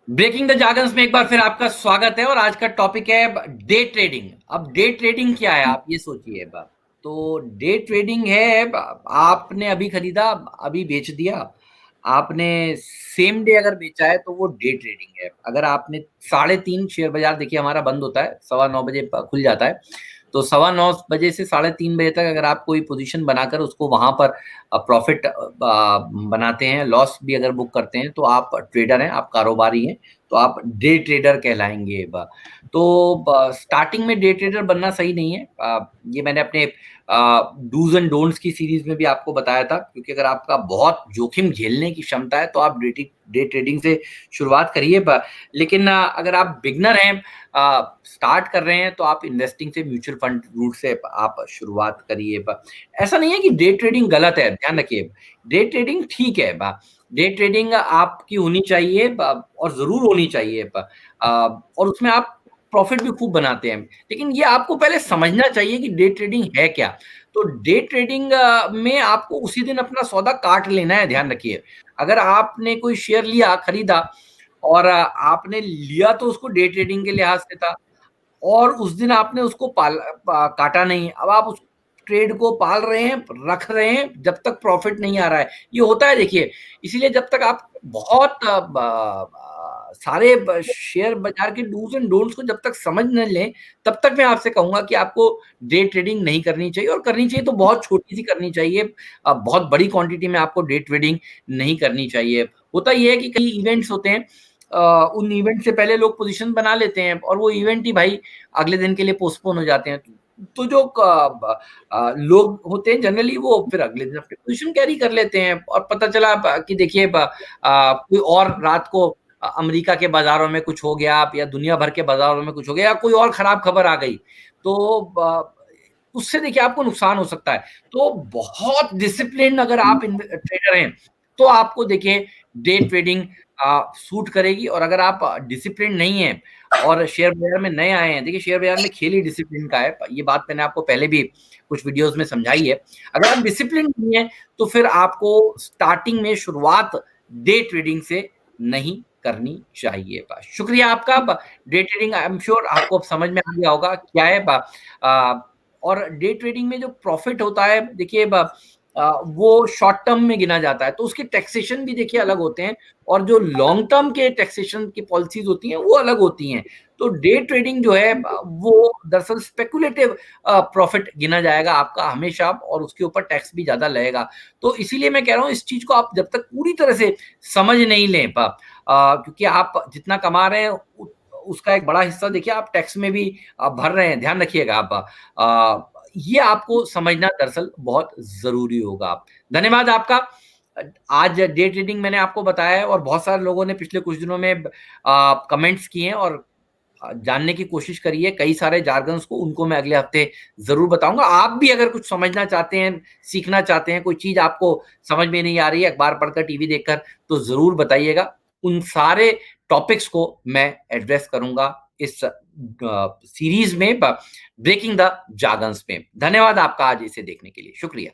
Breaking the jargons में एक बार फिर आपका स्वागत है और आज का टॉपिक है डे ट्रेडिंग। अब डे ट्रेडिंग क्या है आप ये सोचिए। तो डे ट्रेडिंग है आपने अभी खरीदा, अभी बेच दिया। आपने सेम डे अगर बेचा है तो वो डे ट्रेडिंग है। अगर आपने 3:30 शेयर बाजार, देखिए हमारा बंद होता है 9:15 खुल जाता है, तो 9:15 से 3:30 तक अगर आप कोई पोजीशन बनाकर उसको वहां पर प्रॉफिट बनाते हैं, लॉस भी अगर बुक करते हैं, तो आप ट्रेडर हैं, आप कारोबारी हैं, तो आप डे ट्रेडर कहलाएंगे। तो स्टार्टिंग में डे ट्रेडर बनना सही नहीं है। ये मैंने अपने डूज एंड डोंट्स की सीरीज में भी आपको बताया था, क्योंकि अगर आपका बहुत जोखिम झेलने की क्षमता है तो आप डे ट्रेडिंग से शुरुआत करिए। लेकिन अगर आप बिगनर हैं, स्टार्ट कर रहे हैं, तो आप इन्वेस्टिंग से, म्यूचुअल फंड रूट से आप शुरुआत करिए। ऐसा नहीं है कि डे ट्रेडिंग गलत है, ध्यान रखिए, डे ट्रेडिंग ठीक है। डे ट्रेडिंग आपकी होनी चाहिए और जरूर होनी चाहिए। और उसमें आप प्रॉफिट भी खूब बनाते हैं, लेकिन ये आपको पहले समझना चाहिए कि डे ट्रेडिंग है क्या। तो डे ट्रेडिंग में आपको उसी दिन अपना सौदा काट लेना है, ध्यान रखिए। अगर आपने कोई शेयर लिया, खरीदा, और आपने लिया तो उसको डे ट्रेडिंग के लिहाज से था, और उस दिन आपने उसको काटा नहीं। अब आप उस ट्रेड को पाल रहे हैं, रख रहे हैं, जब तक प्रॉफिट नहीं आ रहा है। ये होता है, देखिए। इसीलिए जब तक आप बहुत सारे शेयर बाजार के डूज एंड डोंट्स को जब तक समझ न लें, तब तक मैं आपसे कहूंगा कि आपको डे ट्रेडिंग नहीं करनी चाहिए, और करनी चाहिए तो बहुत छोटी सी करनी चाहिए। बहुत बड़ी क्वांटिटी में आपको डे ट्रेडिंग नहीं करनी चाहिए। होता यह है कि कई इवेंट्स होते हैं, उन इवेंट से पहले लोग पोजीशन बना लेते हैं, और वो इवेंट ही भाई अगले दिन के लिए पोस्टपोन हो जाते हैं। तो जो लोग होते हैं जनरली, वो फिर अगले दिन अपनी पोजीशन कैरी कर लेते हैं, और पता चला कि देखिए कोई और रात को अमेरिका के बाजारों में कुछ हो गया, या दुनिया भर के बाजारों में कुछ हो गया, या कोई और खराब खबर आ गई, तो उससे देखिए आपको नुकसान हो सकता है। तो बहुत डिसिप्लिन अगर आप ट्रेडर हैं, तो आपको देखिए डे ट्रेडिंग सूट करेगी। और अगर आप डिसिप्लिन नहीं है और शेयर बाजार में नए आए हैं, देखिए शेयर बाजार में खेल ही डिसिप्लिन का है। ये बात मैंने आपको पहले भी कुछ वीडियोस में समझाई है। अगर आप डिसिप्लिन नहीं है, तो फिर आपको स्टार्टिंग में शुरुआत डे ट्रेडिंग से नहीं करनी चाहिए। शुक्रिया आपका। Day trading I am sure आपको अब समझ में आ गया होगा क्या है। और डे ट्रेडिंग में जो प्रॉफिट होता है, देखिए वो शॉर्ट टर्म में गिना जाता है, तो उसके टैक्सेशन भी देखिए अलग होते हैं, और जो लॉन्ग टर्म के टैक्सेशन की पॉलिसीज होती हैं वो अलग होती हैं। तो डे ट्रेडिंग जो है वो दरअसल स्पेकुलेटिव प्रॉफिट गिना जाएगा आपका हमेशा, और उसके ऊपर टैक्स भी ज्यादा लगेगा। तो इसीलिए मैं कह रहा हूँ, इस चीज को आप जब तक पूरी तरह से समझ नहीं लें, क्योंकि आप जितना कमा रहे हैं उसका एक बड़ा हिस्सा देखिए आप टैक्स में भी भर रहे हैं, ध्यान रखिएगा आप। ये आपको समझना दरअसल बहुत जरूरी होगा। धन्यवाद आपका। आज डे ट्रेडिंग मैंने आपको बताया है, और बहुत सारे लोगों ने पिछले कुछ दिनों में कमेंट्स किए हैं और जानने की कोशिश करी है कई सारे जार्गन्स को, उनको मैं अगले हफ्ते जरूर बताऊंगा। आप भी अगर कुछ समझना चाहते हैं, सीखना चाहते हैं, कोई चीज आपको समझ में नहीं आ रही है अखबार पढ़कर, टीवी देखकर, तो जरूर बताइएगा। उन सारे टॉपिक्स को मैं एड्रेस करूंगा इस सीरीज में, ब्रेकिंग द जार्गन्स में। धन्यवाद आपका आज इसे देखने के लिए, शुक्रिया।